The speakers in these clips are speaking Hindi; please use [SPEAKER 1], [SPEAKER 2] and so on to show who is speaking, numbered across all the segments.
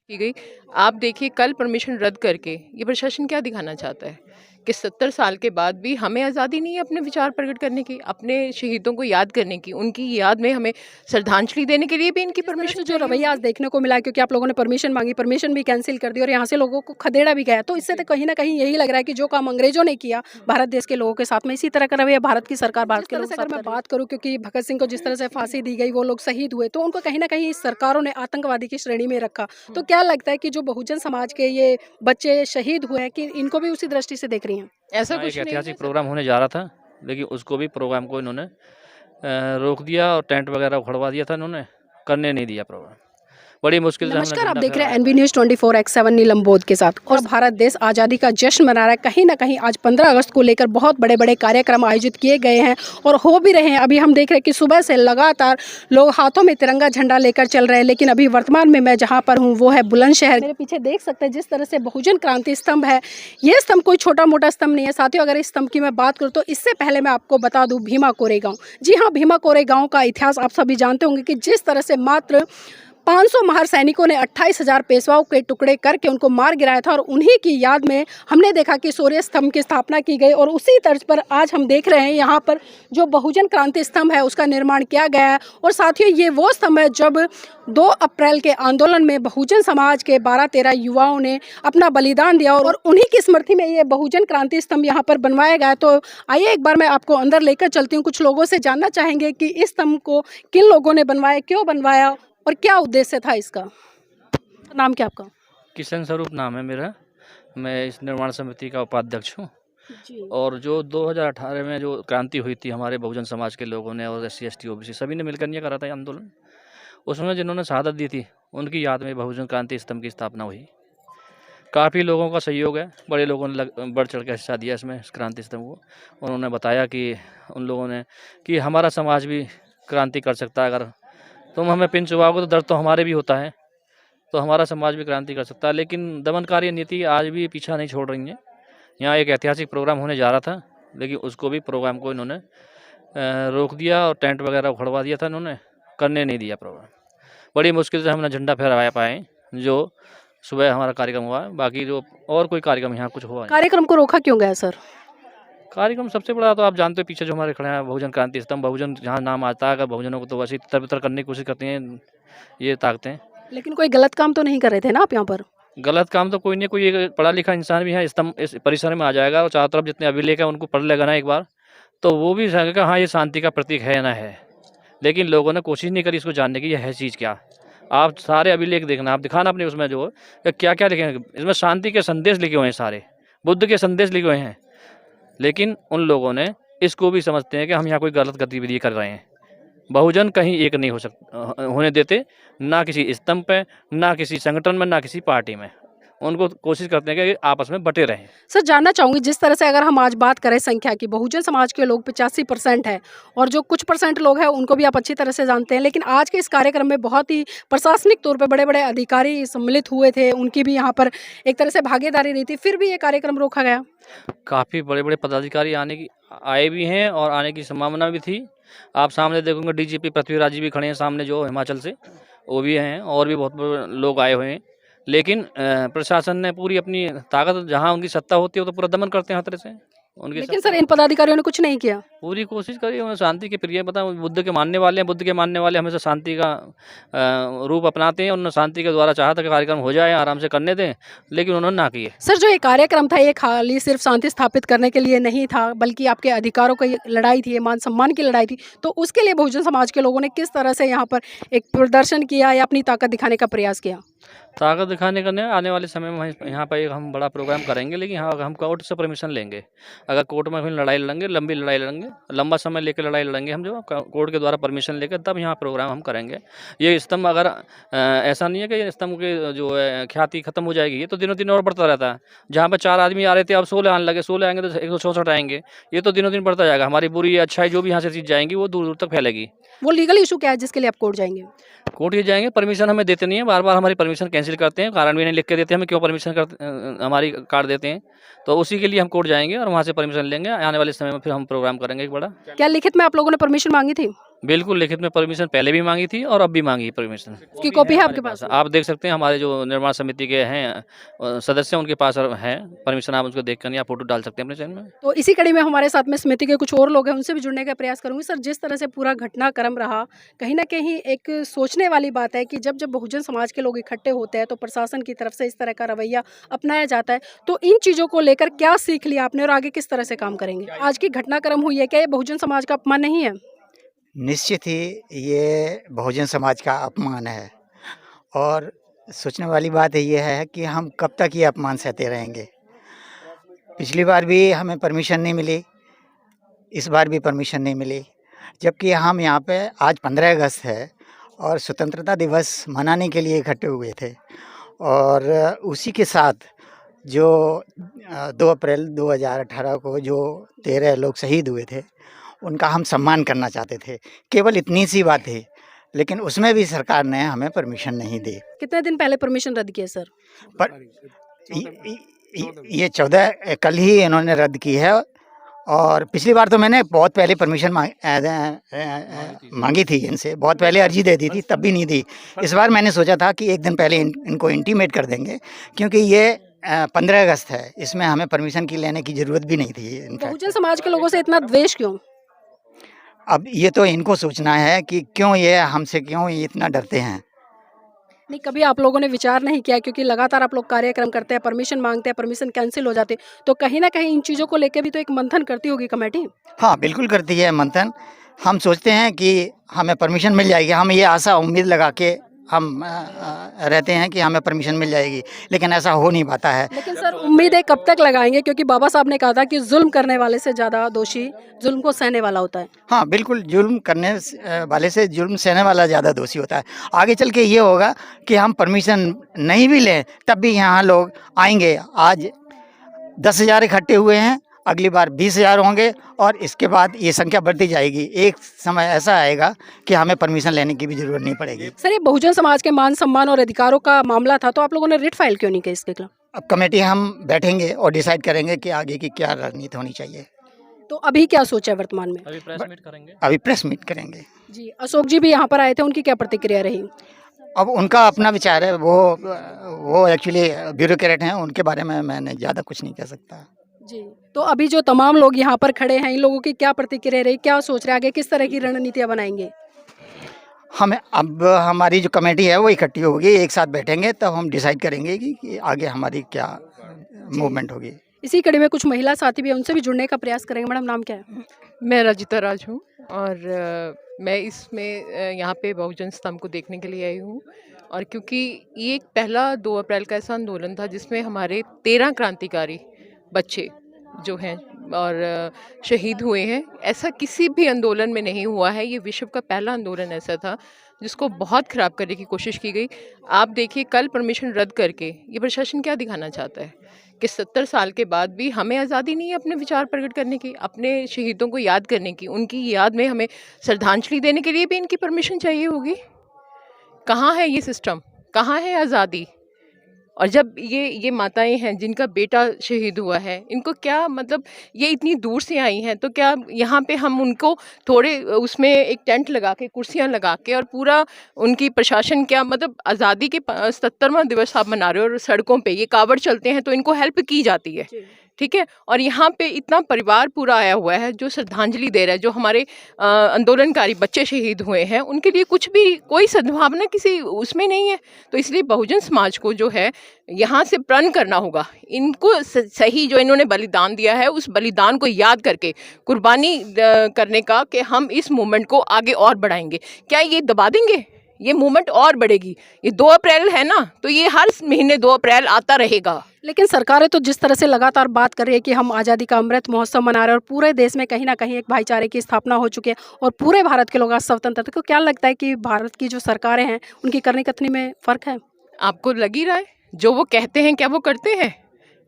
[SPEAKER 1] की गई। आप देखिए कल परमिशन रद्द करके ये प्रशासन क्या दिखाना चाहता है कि 70 साल के बाद भी हमें आज़ादी नहीं है अपने विचार प्रकट करने की, अपने शहीदों को याद करने की, उनकी याद में हमें श्रद्धांजलि देने के लिए भी इनकी
[SPEAKER 2] जिस तरह
[SPEAKER 1] परमिशन
[SPEAKER 2] से जो
[SPEAKER 1] चाहिए
[SPEAKER 2] रवैया आज
[SPEAKER 1] होगी।
[SPEAKER 2] देखने को मिला है, क्योंकि आप लोगों ने परमिशन मांगी, परमिशन भी कैंसिल कर दी और यहाँ से लोगों को खदेड़ा भी गया, तो इससे तो कहीं ना कहीं यही लग रहा है कि जो काम अंग्रेजों ने किया भारत देश के लोगों के साथ में, इसी तरह का रवैया भारत की सरकार भारत के लोगों के साथ अगर मैं बात करूँ, क्योंकि भगत सिंह को जिस तरह से फांसी दी गई, वो लोग शहीद हुए, तो उनको कहीं ना कहीं इस सरकारों ने आतंकवादी की श्रेणी में रखा। तो क्या लगता है कि जो बहुजन समाज के ये बच्चे शहीद हुए हैं, कि इनको भी उसी दृष्टि से देख रही हैं?
[SPEAKER 1] ऐसा
[SPEAKER 3] यहाँ एक
[SPEAKER 1] कुछ नहीं है
[SPEAKER 3] ऐतिहासिक
[SPEAKER 1] सर।
[SPEAKER 3] प्रोग्राम होने जा रहा था, लेकिन उसको भी प्रोग्राम को इन्होंने रोक दिया और टेंट वगैरह उखड़वा दिया था इन्होंने, करने नहीं दिया प्रोग्राम। बड़ी मुश्किल से हमने
[SPEAKER 2] नमस्कार, आप
[SPEAKER 3] झंडा
[SPEAKER 2] देख रहे हैं
[SPEAKER 3] फहराया
[SPEAKER 2] एनबी
[SPEAKER 3] पाए।
[SPEAKER 2] न्यूज़ 24/7 नीलम बोध के साथ। और भारत देश आज़ादी का जश्न मना रहा है। कहीं ना कहीं आज 15 अगस्त को लेकर बहुत बड़े बड़े कार्यक्रम आयोजित किए गए हैं और हो भी रहे हैं। अभी हम देख रहे हैं कि सुबह से लगातार लोग हाथों में तिरंगा झंडा लेकर चल रहे हैं, लेकिन अभी वर्तमान में मैं जहाँ पर हूँ वो है बुलंदशहर। मेरे पीछे देख सकते हैं जिस तरह से बहुजन क्रांति स्तंभ है। ये स्तंभ कोई छोटा मोटा स्तंभ नहीं है साथियों। अगर इस स्तंभ की मैं बात करूँ तो इससे पहले मैं आपको बता दूँ भीमा कोरेगांव। जी हाँ, भीमा कोरेगांव का इतिहास आप सभी जानते होंगे कि जिस तरह से मात्र 500 महार सैनिकों ने 28,000 पेशवाओं के टुकड़े करके उनको मार गिराया था और उन्हीं की याद में हमने देखा कि सूर्य स्तंभ की स्थापना की गई। और उसी तर्ज पर आज हम देख रहे हैं यहाँ पर जो बहुजन क्रांति स्तंभ है उसका निर्माण किया गया है। और साथियों, ये वो स्तंभ है जब 2 अप्रैल के आंदोलन में बहुजन समाज के 12-13 युवाओं ने अपना बलिदान दिया और उन्हीं की स्मृति में ये बहुजन क्रांति स्तंभ यहाँ पर बनवाया गया है। तो आइए एक बार मैं आपको अंदर लेकर चलती हूँ। कुछ लोगों से जानना चाहेंगे कि इस स्तंभ को किन लोगों ने बनवाया, क्यों बनवाया और क्या उद्देश्य था इसका। नाम क्या आपका?
[SPEAKER 3] किशन स्वरूप नाम है मेरा। मैं इस निर्माण समिति का उपाध्यक्ष हूँ।
[SPEAKER 2] जी।
[SPEAKER 3] और जो 2018 में जो क्रांति हुई थी हमारे बहुजन समाज के लोगों ने और SC ST OBC सभी ने मिलकर ये करा था ये आंदोलन, उसमें जिन्होंने शहादत दी थी उनकी याद में बहुजन क्रांति स्तंभ की स्थापना हुई। काफ़ी लोगों का सहयोग है, बड़े लोगों ने बढ़ चढ़ के हिस्सा दिया इसमें, इस क्रांति स्तंभ को। उन्होंने बताया कि उन लोगों ने कि हमारा समाज भी क्रांति कर सकता है, अगर तुम हमें पिन चुबाओगे तो दर्द तो हमारे भी होता है, तो हमारा समाज भी क्रांति कर सकता है। लेकिन दमनकारी नीति आज भी पीछा नहीं छोड़ रही है। यहाँ एक ऐतिहासिक प्रोग्राम होने जा रहा था, लेकिन उसको भी प्रोग्राम को इन्होंने रोक दिया और टेंट वगैरह उखड़वा दिया था इन्होंने, करने नहीं दिया प्रोग्राम। बड़ी मुश्किल से हमने झंडा फहराया पाए, जो सुबह हमारा कार्यक्रम हुआ है। बाकी जो और कोई कार्यक्रम यहाँ कुछ हुआ नहीं।
[SPEAKER 2] कार्यक्रम को रोका क्यों गया सर?
[SPEAKER 3] कार्यक्रम सबसे बड़ा तो आप जानते हो, पीछे जो हमारे खड़े हैं बहुजन क्रांति स्तंभ, बहुजन जहाँ नाम आता है, अगर बहुजनों को तो वैसे तितर बितर करने की कोशिश करती हैं ये ताकतें।
[SPEAKER 2] लेकिन कोई गलत काम तो नहीं कर रहे थे ना आप यहाँ पर?
[SPEAKER 3] गलत काम तो कोई नहीं, कोई एक पढ़ा लिखा इंसान भी है स्तंभ इस परिसर में आ जाएगा और चारों तरफ जितने अभिलेख हैं उनको पढ़ लेगा ना एक बार, तो वो भी समझेगा हाँ ये शांति का प्रतीक है ना है। लेकिन लोगों ने कोशिश नहीं करी इसको जानने की, ये है चीज़ क्या। आप सारे अभिलेख देखना, आप दिखाना अपने उसमें जो क्या क्या लिखे हैं, इसमें शांति के संदेश लिखे हुए हैं, सारे बुद्ध के संदेश लिखे हुए हैं। लेकिन उन लोगों ने इसको भी समझते हैं कि हम यहाँ कोई गलत गतिविधि कर रहे हैं। बहुजन कहीं एक नहीं होने देते, ना किसी स्तंभ पे, ना किसी संगठन में, ना किसी पार्टी में। उनको कोशिश करते हैं कि आपस में बटे रहें।
[SPEAKER 2] सर, जानना चाहूँगी जिस तरह से अगर हम आज बात करें संख्या की, बहुजन समाज के लोग 85% है और जो कुछ परसेंट लोग हैं उनको भी आप अच्छी तरह से जानते हैं। लेकिन आज के इस कार्यक्रम में बहुत ही प्रशासनिक तौर पे बड़े बड़े अधिकारी सम्मिलित हुए थे, उनकी भी यहाँ पर एक तरह से भागीदारी रही थी, फिर भी ये कार्यक्रम रोका गया।
[SPEAKER 3] काफ़ी बड़े बड़े पदाधिकारी आए भी हैं और आने की संभावना भी थी। आप सामने देखोगे DGP पृथ्वीराज जी भी खड़े हैं सामने, जो हिमाचल से, वो भी हैं और भी बहुत बड़े लोग आए हुए हैं। लेकिन प्रशासन ने पूरी अपनी ताकत, जहाँ उनकी सत्ता होती है वो तो पूरा दमन करते हैं हर तरह से उनकी
[SPEAKER 2] लेकिन सर, इन पदाधिकारियों ने कुछ नहीं किया।
[SPEAKER 3] पूरी कोशिश करी। उन्हें शांति के प्रिय, पता बुद्ध के मानने वाले हैं, बुद्ध के मानने वाले हमेशा शांति का रूप अपनाते हैं। उन्होंने शांति के द्वारा चाहा था कि कार्यक्रम हो जाए, आराम से करने दें, लेकिन उन्होंने ना किए।
[SPEAKER 2] सर, जो ये कार्यक्रम था ये खाली सिर्फ शांति स्थापित करने के लिए नहीं था, बल्कि आपके अधिकारों की लड़ाई थी, ये मान सम्मान की लड़ाई थी। तो उसके लिए बहुजन समाज के लोगों ने किस तरह से यहाँ पर एक प्रदर्शन किया या अपनी ताकत दिखाने का प्रयास किया?
[SPEAKER 3] ताकत दिखाने का नहीं, आने वाले समय में यहाँ पर एक हम बड़ा प्रोग्राम करेंगे, लेकिन हाँ हम कोर्ट से परमिशन लेंगे। अगर कोर्ट में फिर लड़ाई लड़ेंगे, लंबी लड़ाई लड़ेंगे, लंबा समय लेकर लड़ाई लड़ेंगे हम, जो कोर्ट के द्वारा परमिशन लेकर तब यहाँ प्रोग्राम हम करेंगे। ये स्तंभ अगर ऐसा नहीं है कि ये स्तंभ की जो है ख्याति खत्म हो जाएगी, ये तो दिनों दिन और बढ़ता रहता है। जहाँ पर 4 आदमी आ रहे थे अब 16 आने लगे, 16 आएंगे तो 164 आएंगे, ये तो दिनों दिन बढ़ता जाएगा। हमारी बुरी अच्छाई जो भी यहाँ से चीज़ जाएंगी वो दूर दूर तक फैलेगी।
[SPEAKER 2] वो लीगल इशू क्या है जिसके लिए आप कोर्ट जाएंगे?
[SPEAKER 3] कोर्ट ही जाएंगे, परमिशन हमें देते नहीं है, बार बार हमारी परमिशन कैंसिल करते हैं, कारण भी नहीं लिख के देते हमें क्यों परमिशन हमारी काट देते हैं। तो उसी के लिए हम कोर्ट जाएंगे और वहाँ से परमिशन लेंगे। आने वाले समय में फिर हम प्रोग्राम करेंगे एक बड़ा।
[SPEAKER 2] क्या लिखित में आप लोगों ने परमिशन मांगी थी?
[SPEAKER 3] बिल्कुल लिखित में परमिशन पहले भी मांगी थी और अब भी मांगी परमिशन।
[SPEAKER 2] उसकी कॉपी है आपके
[SPEAKER 3] हमारे
[SPEAKER 2] पास?
[SPEAKER 3] आप देख सकते हैं, हमारे जो निर्माण समिति के हैं सदस्य, उनके पास है परमिशन। आप उसको देख कर या फोटो डाल सकते हैं अपने चैनल में।
[SPEAKER 2] तो इसी कड़ी में हमारे साथ में समिति के कुछ और लोग हैं, उनसे भी जुड़ने का प्रयास करूंगी। सर, जिस तरह से पूरा घटनाक्रम रहा, कहीं ना कहीं एक सोचने वाली बात है कि जब जब बहुजन समाज के लोग इकट्ठे होते हैं तो प्रशासन की तरफ से इस तरह का रवैया अपनाया जाता है। तो इन चीज़ों को लेकर क्या सीख लिया आपने और आगे किस तरह से काम करेंगे? आज की घटनाक्रम हुई है, क्या ये बहुजन समाज का अपमान नहीं है?
[SPEAKER 4] निश्चित ही ये बहुजन समाज का अपमान है, और सोचने वाली बात ये है कि हम कब तक ये अपमान सहते रहेंगे। पिछली बार भी हमें परमिशन नहीं मिली, इस बार भी परमिशन नहीं मिली, जबकि हम यहाँ पे आज 15 अगस्त है और स्वतंत्रता दिवस मनाने के लिए इकट्ठे हुए थे। और उसी के साथ जो 2 अप्रैल 2018 को जो 13 लोग शहीद हुए थे, उनका हम सम्मान करना चाहते थे। केवल इतनी सी बात थी, लेकिन उसमें भी सरकार ने हमें परमिशन नहीं दी।
[SPEAKER 2] कितने दिन पहले परमिशन रद्द किया सर?
[SPEAKER 4] पर ये 14 कल ही इन्होंने रद्द की है, और पिछली बार तो मैंने बहुत पहले परमिशन मांगी थी इनसे, बहुत पहले अर्जी दे दी थी, तब भी नहीं दी। इस बार मैंने सोचा था कि एक दिन पहले इनको इंटीमेट कर देंगे, क्योंकि ये 15 अगस्त है, इसमें हमें परमिशन की लेने की ज़रूरत भी नहीं थी। इनफैक्ट
[SPEAKER 2] बहुजन समाज के लोगों से इतना द्वेष क्यों?
[SPEAKER 4] अब ये तो इनको सोचना है कि क्यों ये हमसे क्यों ये इतना डरते हैं।
[SPEAKER 2] नहीं, कभी आप लोगों ने विचार नहीं किया, क्योंकि लगातार आप लोग कार्यक्रम करते हैं, परमिशन मांगते हैं, परमिशन कैंसिल हो जाती, तो कहीं ना कहीं इन चीज़ों को लेकर भी तो एक मंथन करती होगी कमेटी?
[SPEAKER 4] हाँ, बिल्कुल करती है मंथन। हम सोचते हैं कि हमें परमिशन मिल जाएगी, हम ये आशा उम्मीद लगा के हम रहते हैं कि हमें परमिशन मिल जाएगी, लेकिन ऐसा हो नहीं पाता है।
[SPEAKER 2] लेकिन सर, उम्मीदें कब तक लगाएंगे, क्योंकि बाबा साहब ने कहा था कि जुल्म करने वाले से ज़्यादा दोषी जुल्म को सहने वाला होता है।
[SPEAKER 4] हाँ, बिल्कुल, जुल्म करने वाले से जुल्म सहने वाला ज़्यादा दोषी होता है। आगे चल के ये होगा कि हम परमिशन नहीं भी लें, तब भी यहाँ लोग आएंगे। आज 10,000 इकट्ठे हुए हैं, अगली बार 20,000 होंगे, और इसके बाद ये संख्या बढ़ती जाएगी। एक समय ऐसा आएगा कि हमें परमिशन लेने की भी ज़रूरत नहीं पड़ेगी।
[SPEAKER 2] सर, ये बहुजन समाज के मान सम्मान और अधिकारों का मामला था, तो आप लोगों ने रिट फाइल क्यों नहीं किया इसके खिलाफ?
[SPEAKER 4] अब कमेटी हम बैठेंगे और डिसाइड करेंगे कि आगे की क्या रणनीति होनी चाहिए।
[SPEAKER 2] तो अभी क्या सोचा है वर्तमान में?
[SPEAKER 3] अभी प्रेस मीट करेंगे।
[SPEAKER 4] अभी प्रेस मीट करेंगे।
[SPEAKER 2] जी, अशोक जी भी यहाँ पर आए थे, उनकी क्या प्रतिक्रिया रही?
[SPEAKER 4] अब उनका अपना विचार है, वो एक्चुअली ब्यूरोक्रेट हैं, उनके बारे में मैंने ज़्यादा कुछ नहीं कह सकता।
[SPEAKER 2] जी, तो अभी जो तमाम लोग यहाँ पर खड़े हैं, इन लोगों की क्या प्रतिक्रिया रही, क्या सोच रहे हैं आगे, किस तरह की रणनीतियाँ बनाएंगे?
[SPEAKER 4] हमें अब हमारी जो कमेटी है वो इकट्ठी होगी, एक साथ बैठेंगे, तब हम डिसाइड करेंगे कि आगे हमारी क्या मूवमेंट होगी।
[SPEAKER 2] इसी कड़ी में कुछ महिला साथी भी हैं, उनसे भी जुड़ने का प्रयास करेंगे। मैडम, नाम क्या है?
[SPEAKER 1] मैं रजिता राज हूँ और मैं इसमें यहाँ पे बहुजन स्तंभ को देखने के लिए आई हूँ। और क्योंकि ये एक पहला 2 अप्रैल का ऐसा आंदोलन था जिसमें हमारे 13 क्रांतिकारी बच्चे जो हैं और शहीद हुए हैं। ऐसा किसी भी आंदोलन में नहीं हुआ है। ये विश्व का पहला आंदोलन ऐसा था जिसको बहुत ख़राब करने की कोशिश की गई। आप देखिए, कल परमिशन रद्द करके ये प्रशासन क्या दिखाना चाहता है कि 70 साल के बाद भी हमें आज़ादी नहीं है अपने विचार प्रकट करने की, अपने शहीदों को याद करने की, उनकी याद में हमें श्रद्धांजलि देने के लिए भी इनकी परमिशन चाहिए होगी। कहाँ है ये सिस्टम? कहाँ है आज़ादी? और जब ये माताएं हैं जिनका बेटा शहीद हुआ है, इनको क्या मतलब, ये इतनी दूर से आई हैं, तो क्या यहाँ पे हम उनको थोड़े उसमें एक टेंट लगा के, कुर्सियाँ लगा के, और पूरा उनकी प्रशासन क्या मतलब, आज़ादी के 70वां दिवस आप मना रहे हो और सड़कों पे ये कावड़ चलते हैं तो इनको हेल्प की जाती है, ठीक है। और यहाँ पे इतना परिवार पूरा आया हुआ है जो श्रद्धांजलि दे रहा है, जो हमारे आंदोलनकारी बच्चे शहीद हुए हैं, उनके लिए कुछ भी कोई सद्भावना किसी उसमें नहीं है। तो इसलिए बहुजन समाज को जो है यहाँ से प्रण करना होगा, इनको सही जो इन्होंने बलिदान दिया है उस बलिदान को याद करके कुर्बानी करने का, कि हम इस मूवमेंट को आगे और बढ़ाएंगे। क्या ये दबा देंगे? ये मूवमेंट और बढ़ेगी। ये 2 अप्रैल है ना, तो ये हर महीने 2 अप्रैल आता रहेगा।
[SPEAKER 2] लेकिन सरकारें तो जिस तरह से लगातार बात कर रही है कि हम आज़ादी का अमृत महोत्सव मना रहे हैं और पूरे देश में कहीं ना कहीं एक भाईचारे की स्थापना हो चुकी है और पूरे भारत के लोग आज स्वतंत्र, तो क्या लगता है कि भारत की जो सरकारें हैं उनकी करनी कथनी में फ़र्क है?
[SPEAKER 1] आपको लग ही रहा है जो वो कहते हैं क्या वो करते हैं?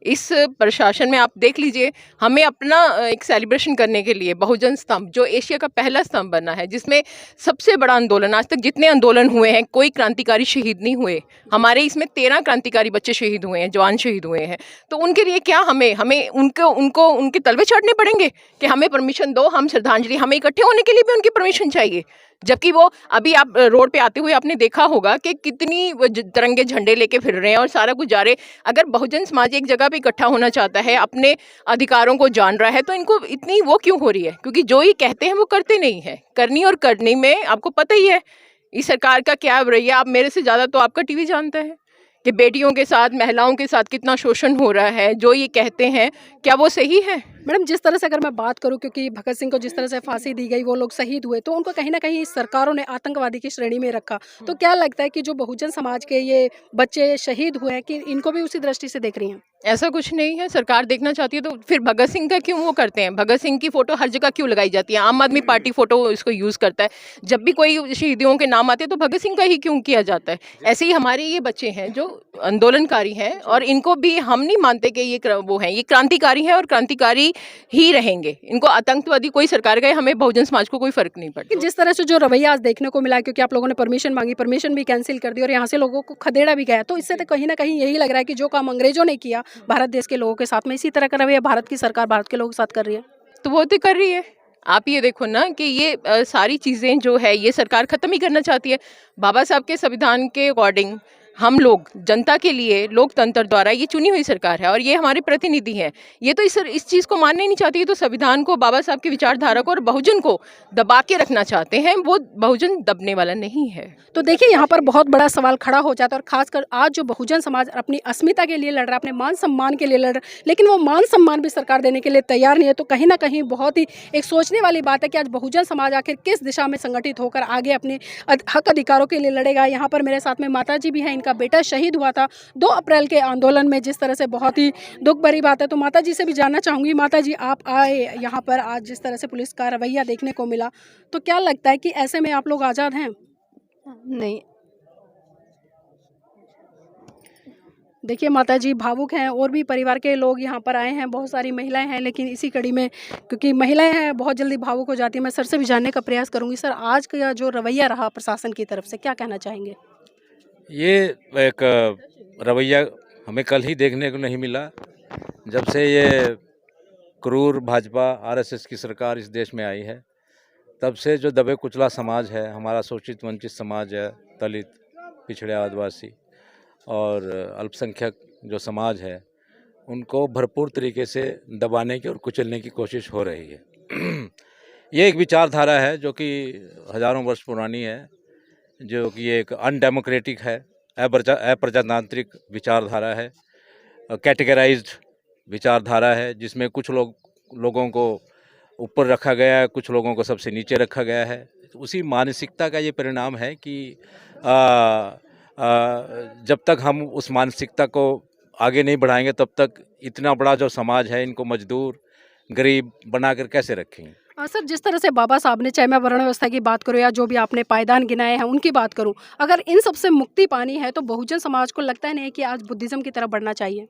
[SPEAKER 1] इस प्रशासन में आप देख लीजिए, हमें अपना एक सेलिब्रेशन करने के लिए बहुजन स्तंभ, जो एशिया का पहला स्तंभ बना है, जिसमें सबसे बड़ा आंदोलन, आज तक जितने आंदोलन हुए हैं कोई क्रांतिकारी शहीद नहीं हुए, हमारे इसमें 13 क्रांतिकारी बच्चे शहीद हुए हैं, जवान शहीद हुए हैं। तो उनके लिए क्या हमें हमें उनको उनको उनके तलवे चढ़ने पड़ेंगे कि हमें परमिशन दो, हम श्रद्धांजलि, हमें इकट्ठे होने के लिए भी उनकी परमिशन चाहिए? जबकि वो अभी आप रोड पे आते हुए आपने देखा होगा कि कितनी वो तिरंगे झंडे लेके फिर रहे हैं और सारा कुछ जा रहे हैं। अगर बहुजन समाज एक जगह पे इकट्ठा होना चाहता है, अपने अधिकारों को जान रहा है, तो इनको इतनी वो क्यों हो रही है? क्योंकि जो ये कहते हैं वो करते नहीं है। करनी और करने में आपको पता ही है इस सरकार का क्या रवैया, आप मेरे से ज़्यादा तो आपका टीवी जानता है कि बेटियों के साथ, महिलाओं के साथ कितना शोषण हो रहा है। जो ये कहते हैं क्या वो सही है?
[SPEAKER 2] मैडम, जिस तरह से अगर मैं बात करूं, क्योंकि भगत सिंह को जिस तरह से फांसी दी गई, वो लोग शहीद हुए, तो उनको कहीं ना कहीं सरकारों ने आतंकवादी की श्रेणी में रखा। तो क्या लगता है कि जो बहुजन समाज के ये बच्चे शहीद हुए हैं, कि इनको भी उसी दृष्टि से देख रही हैं?
[SPEAKER 1] ऐसा कुछ नहीं है। सरकार देखना चाहती है तो फिर भगत सिंह का क्यों वो करते हैं? भगत सिंह की फोटो हर जगह क्यों लगाई जाती है? आम आदमी पार्टी फोटो इसको यूज़ करता है। जब भी कोई शहीदियों के नाम आते हैं तो भगत सिंह का ही क्यों किया जाता है? ऐसे ही हमारे ये बच्चे हैं जो आंदोलनकारी हैं, और इनको भी हम नहीं मानते कि ये वो हैं, ये क्रांतिकारी हैं और क्रांतिकारी ही रहेंगे। इनको आतंकवादी कोई सरकार का, हमें बहुजन समाज को कोई फर्क नहीं पड़ता।
[SPEAKER 2] कि जिस तरह से जो रवैया आज देखने को मिला, क्योंकि आप लोगों ने परमिशन मांगी, परमिशन भी कैंसिल कर दी और यहाँ से लोगों को खदेड़ा भी गया, तो इससे तो कहीं ना कहीं यही लग रहा है कि जो काम अंग्रेजों ने किया भारत देश के लोगों के साथ में, इसी तरह का रवैया भारत की सरकार भारत के लोगों के साथ कर रही है।
[SPEAKER 1] तो वो तो कर रही है। आप ये देखो ना कि ये सारी चीज़ें जो है ये सरकार ख़त्म ही करना चाहती है। बाबा साहब के संविधान के अकॉर्डिंग हम लोग जनता के लिए लोकतंत्र द्वारा ये चुनी हुई सरकार है और ये हमारे प्रतिनिधि हैं। ये तो इस चीज़ को मानना ही नहीं चाहती है, तो संविधान को, बाबा साहब की विचारधारा को और बहुजन को दबा के रखना चाहते हैं। वो बहुजन दबने वाला नहीं है।
[SPEAKER 2] तो देखिए, यहाँ पर बहुत बड़ा सवाल खड़ा हो जाता है, और खासकर आज जो बहुजन समाज अपनी अस्मिता के लिए लड़ रहा है, अपने मान सम्मान के लिए लड़ रहा है, लेकिन वो मान सम्मान भी सरकार देने के लिए तैयार नहीं है। तो कहीं ना कहीं बहुत ही एक सोचने वाली बात है कि आज बहुजन समाज आखिर किस दिशा में संगठित होकर आगे अपने हक अधिकारों के लिए लड़ेगा। यहाँ पर मेरे साथ में माता जी भी हैं, इनका बेटा शहीद हुआ था 2 अप्रैल के आंदोलन में, जिस तरह से बहुत ही दुख भरी बात है। तो माता जी से भी जानना चाहूँगी, माता जी आप आए यहाँ पर, आज जिस तरह से पुलिस का रवैया देखने को मिला, तो क्या लगता है कि ऐसे में आप लोग आज़ाद हैं?
[SPEAKER 5] नहीं।
[SPEAKER 2] देखिए, माता जी भावुक हैं, और भी परिवार के लोग यहाँ पर आए हैं, बहुत सारी महिलाएं हैं, लेकिन इसी कड़ी में क्योंकि महिलाएं हैं बहुत जल्दी भावुक हो जाती हैं, मैं सर से भी जानने का प्रयास करूंगी। सर, आज का जो रवैया रहा प्रशासन की तरफ से, क्या कहना चाहेंगे?
[SPEAKER 6] ये एक रवैया हमें कल ही देखने को नहीं मिला। जब से ये क्रूर भाजपा आरएसएस की सरकार इस देश में आई है, तब से जो दबे कुचला समाज है, हमारा शोषित वंचित समाज है, दलित, पिछड़े, आदिवासी और अल्पसंख्यक जो समाज है, उनको भरपूर तरीके से दबाने की और कुचलने की कोशिश हो रही है। ये एक विचारधारा है जो कि हज़ारों वर्ष पुरानी है, जो कि एक अनडेमोक्रेटिक है, अप्रजातांत्रिक विचारधारा है, कैटेगराइज्ड विचारधारा है, जिसमें कुछ लोगों को ऊपर रखा गया है, कुछ लोगों को सबसे नीचे रखा गया है। उसी मानसिकता का ये परिणाम है कि जब तक हम उस मानसिकता को आगे नहीं बढ़ाएंगे, तब तक इतना बड़ा जो समाज है, इनको मजदूर, गरीब बनाकर कैसे रखेंगे।
[SPEAKER 2] सर, जिस तरह से बाबा साहब ने, चाहे मैं वर्ण व्यवस्था की बात करूँ या जो भी आपने पायदान गिनाए हैं उनकी बात करूँ, अगर इन सब से मुक्ति पानी है तो बहुजन समाज को लगता है नहीं कि आज बुद्धिज़्म की तरफ बढ़ना चाहिए?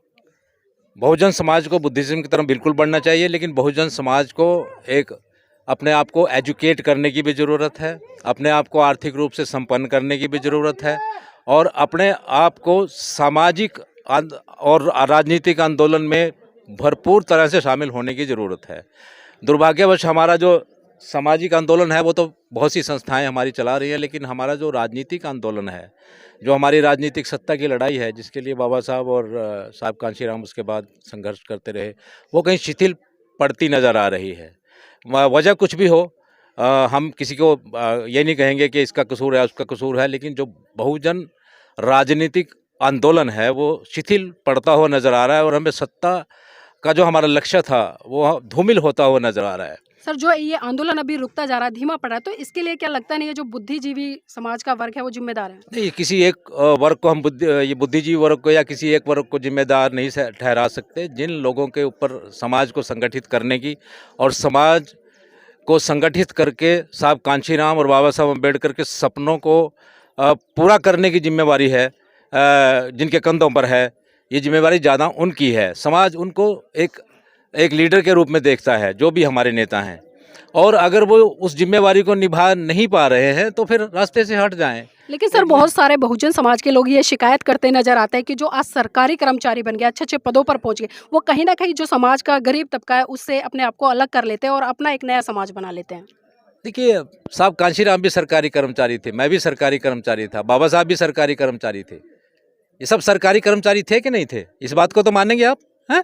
[SPEAKER 6] बहुजन समाज को बुद्धिज़्म की तरफ बिल्कुल बढ़ना चाहिए, लेकिन बहुजन समाज को एक अपने आप को एजुकेट करने की भी ज़रूरत है, अपने आप को आर्थिक रूप से संपन्न करने की भी ज़रूरत है, और अपने आप को सामाजिक और राजनीतिक आंदोलन में भरपूर तरह से शामिल होने की ज़रूरत है। दुर्भाग्यवश हमारा जो सामाजिक आंदोलन है वो तो बहुत सी संस्थाएं हमारी चला रही हैं, लेकिन हमारा जो राजनीतिक आंदोलन है, जो हमारी राजनीतिक सत्ता की लड़ाई है, जिसके लिए बाबा साहब और साहब कांशीराम उसके बाद संघर्ष करते रहे, वो कहीं शिथिल पड़ती नज़र आ रही है। वजह कुछ भी हो, हम किसी को ये नहीं कहेंगे कि इसका कसूर है, उसका कसूर है, लेकिन जो बहुजन राजनीतिक आंदोलन है वो शिथिल पड़ता हुआ नज़र आ रहा है, और हमें सत्ता का जो हमारा लक्ष्य था वो धूमिल होता हुआ नज़र आ रहा है।
[SPEAKER 2] सर, जो ये आंदोलन अभी रुकता जा रहा है, धीमा पड़ा है, तो इसके लिए क्या लगता नहीं है जो बुद्धिजीवी समाज का वर्ग है वो जिम्मेदार है?
[SPEAKER 6] नहीं, किसी एक वर्ग को हम ये बुद्धिजीवी वर्ग को या किसी एक वर्ग को जिम्मेदार नहीं ठहरा सकते। जिन लोगों के ऊपर समाज को संगठित करने की और समाज को संगठित करके साहब कांशीराम और बाबा साहब अम्बेडकर के सपनों को पूरा करने की जिम्मेवारी है, जिनके कंधों पर है, ये जिम्मेवारी ज़्यादा उनकी है। समाज उनको एक एक लीडर के रूप में देखता है, जो भी हमारे नेता हैं, और अगर वो उस जिम्मेवारी को निभा नहीं पा रहे हैं तो फिर रास्ते से हट जाएं।
[SPEAKER 2] लेकिन सर बहुत सारे बहुजन समाज के लोग ये शिकायत करते नजर आते हैं कि जो आज सरकारी कर्मचारी बन गए, अच्छे अच्छे पदों पर पहुंच गए, वो कहीं ना कहीं जो समाज का गरीब तबका है उससे अपने आप को अलग कर लेते हैं और अपना एक नया समाज बना लेते हैं।
[SPEAKER 6] देखिए, साहब कांशीराम भी सरकारी कर्मचारी थे, मैं भी सरकारी कर्मचारी था, बाबा साहब भी सरकारी कर्मचारी थे। ये सब सरकारी कर्मचारी थे कि नहीं थे? इस बात को तो मानेंगे आप, हैं?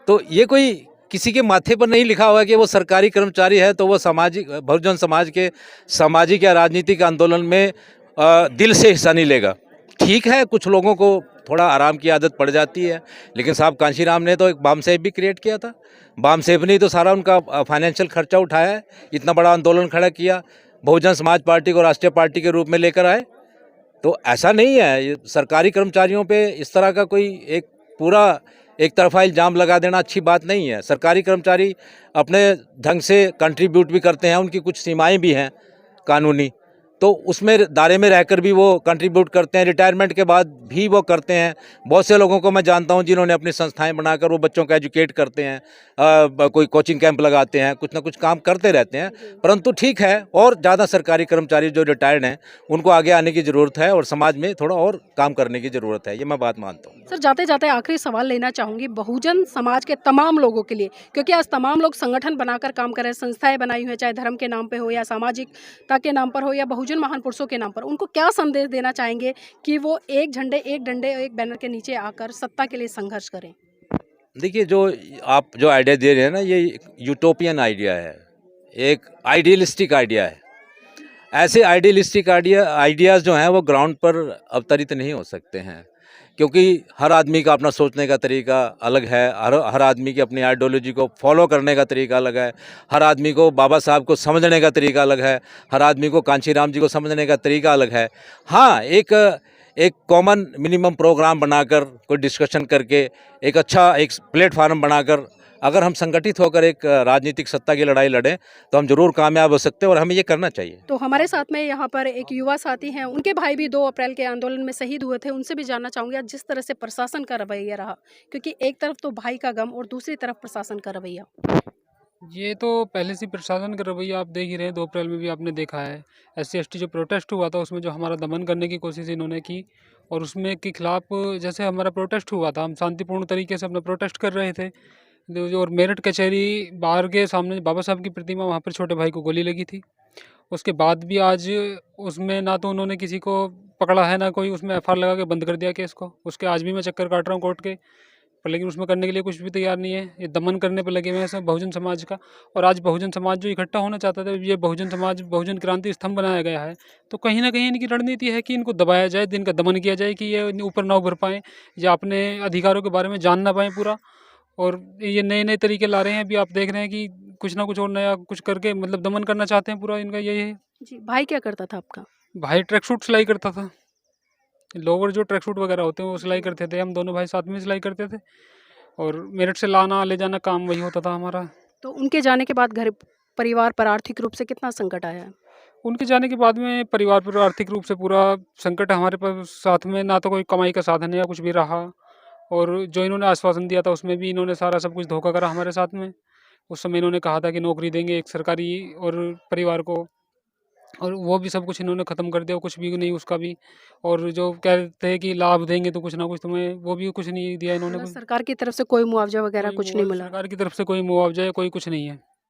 [SPEAKER 6] तो ये कोई किसी के माथे पर नहीं लिखा हुआ है कि वो सरकारी कर्मचारी है तो वो सामाजिक बहुजन समाज के सामाजिक या राजनीतिक आंदोलन में दिल से हिस्सा नहीं लेगा। ठीक है, कुछ लोगों को थोड़ा आराम की आदत पड़ जाती है, लेकिन साहब कांशीराम ने तो एक बाम सेब भी क्रिएट किया था। बाम सेब ने तो सारा उनका फाइनेंशियल खर्चा उठाया है, इतना बड़ा आंदोलन खड़ा किया, बहुजन समाज पार्टी को राष्ट्रीय पार्टी के रूप में लेकर आए। तो ऐसा नहीं है, ये सरकारी कर्मचारियों पे इस तरह का कोई एक पूरा एक तरफा इल्ज़ाम लगा देना अच्छी बात नहीं है। सरकारी कर्मचारी अपने ढंग से कंट्रीब्यूट भी करते हैं, उनकी कुछ सीमाएं भी हैं कानूनी, तो उसमें दायरे में रहकर भी वो कंट्रीब्यूट करते हैं, रिटायरमेंट के बाद भी वो करते हैं। बहुत से लोगों को मैं जानता हूं जिन्होंने अपनी संस्थाएं बनाकर वो बच्चों को एजुकेट करते हैं, कोई कोचिंग कैंप लगाते हैं, कुछ ना कुछ काम करते रहते हैं। परंतु ठीक है, और ज़्यादा सरकारी कर्मचारी जो रिटायर्ड हैं उनको आगे आने की ज़रूरत है और समाज में थोड़ा और काम करने की ज़रूरत है, ये मैं बात मानता हूँ।
[SPEAKER 2] सर जाते जाते आखिरी सवाल लेना चाहूँगी बहुजन समाज के तमाम लोगों के लिए, क्योंकि आज तमाम लोग संगठन बनाकर काम कर रहे हैं, संस्थाएं बनाई हुई हैं, चाहे धर्म के नाम पे हो या सामाजिकता के नाम पर हो या बहुजन महान पुरुषों के नाम पर। उनको क्या संदेश देना चाहेंगे कि वो एक झंडे, एक डंडे, एक बैनर के नीचे आकर सत्ता के लिए संघर्ष करें?
[SPEAKER 6] देखिए, जो आप जो आइडिया दे रहे हैं ना, ये यूटोपियन आइडिया है, एक आइडियलिस्टिक आइडिया है। ऐसे आइडियलिस्टिक आइडियाज़ जो हैं वो ग्राउंड पर अवतरित नहीं हो सकते हैं, क्योंकि हर आदमी का अपना सोचने का तरीका अलग है, हर आदमी की अपनी आइडियोलॉजी को फॉलो करने का तरीका अलग है, हर आदमी को बाबा साहब को समझने का तरीका अलग है, हर आदमी को कांशीराम जी को समझने का तरीका अलग है। हाँ, एक कॉमन मिनिमम प्रोग्राम बनाकर, कोई डिस्कशन करके, एक अच्छा एक प्लेटफार्म बनाकर अगर हम संगठित होकर एक राजनीतिक सत्ता की लड़ाई लड़ें तो हम जरूर कामयाब हो सकते हैं, और हमें ये करना चाहिए।
[SPEAKER 2] तो हमारे साथ में यहाँ पर एक युवा साथी हैं, उनके भाई भी 2 अप्रैल के आंदोलन में शहीद हुए थे। उनसे भी जानना चाहूँगी आज जिस तरह से प्रशासन का रवैया रहा, क्योंकि एक तरफ तो भाई का गम और दूसरी तरफ प्रशासन का रवैया।
[SPEAKER 5] ये तो पहले से प्रशासन का रवैया आप देख ही रहे हैं। 2 अप्रैल में भी आपने देखा है, SC/ST जो प्रोटेस्ट हुआ था उसमें जो हमारा दमन करने की कोशिश इन्होंने की, और उसमें के खिलाफ जैसे हमारा प्रोटेस्ट हुआ था, हम शांतिपूर्ण तरीके से अपना प्रोटेस्ट कर रहे थे। और मेरठ कचहरी बाहर के सामने बाबा साहब की प्रतिमा, वहाँ पर छोटे भाई को गोली लगी थी। उसके बाद भी आज उसमें ना तो उन्होंने किसी को पकड़ा है, ना कोई उसमें FIR लगा के बंद कर दिया केस को। उसके आज भी मैं चक्कर काट रहा हूँ कोर्ट के पर, लेकिन उसमें करने के लिए कुछ भी तैयार नहीं है। ये दमन करने पर लगे हुए हैं सब बहुजन समाज का। और आज बहुजन समाज जो इकट्ठा होना चाहता था, ये बहुजन समाज बहुजन क्रांति स्तंभ बनाया गया है, तो कहीं ना कहीं इनकी रणनीति है कि इनको दबाया जाए, इनका दमन किया जाए, कि ये ऊपर ना उभर पाएँ या अपने अधिकारों के बारे में जान ना पाएँ पूरा। और ये नए नए तरीके ला रहे हैं, अभी आप देख रहे हैं कि कुछ ना कुछ और नया कुछ करके मतलब दमन करना चाहते हैं पूरा, इनका यही है।
[SPEAKER 2] जी, भाई क्या करता था आपका?
[SPEAKER 5] भाई ट्रैक सूट सिलाई करता था, लोअर जो ट्रैक सूट वगैरह होते हैं वो सिलाई करते थे। हम दोनों भाई साथ में सिलाई करते थे, और मेरठ से लाना ले जाना काम वही होता था हमारा।
[SPEAKER 2] तो उनके जाने के बाद घर परिवार पर आर्थिक रूप से कितना संकट आया है?
[SPEAKER 5] उनके जाने के बाद में परिवार पर आर्थिक रूप से पूरा संकट है हमारे पास। साथ में ना तो कोई कमाई का साधन है या कुछ भी रहा, और जो इन्होंने आश्वासन दिया था उसमें भी इन्होंने सारा सब कुछ धोखा करा हमारे साथ में। उस समय इन्होंने कहा था कि नौकरी देंगे एक सरकारी और परिवार को, और वो भी सब कुछ इन्होंने ख़त्म कर दिया, कुछ भी नहीं उसका भी। और जो कहते हैं कि लाभ देंगे तो कुछ ना कुछ तुम्हें, वो भी कुछ नहीं दिया इन्होंने।
[SPEAKER 2] सरकार की तरफ से कोई मुआवजा वगैरह कुछ नहीं मिला?
[SPEAKER 5] सरकार की तरफ से कोई मुआवजा या कोई कुछ नहीं है।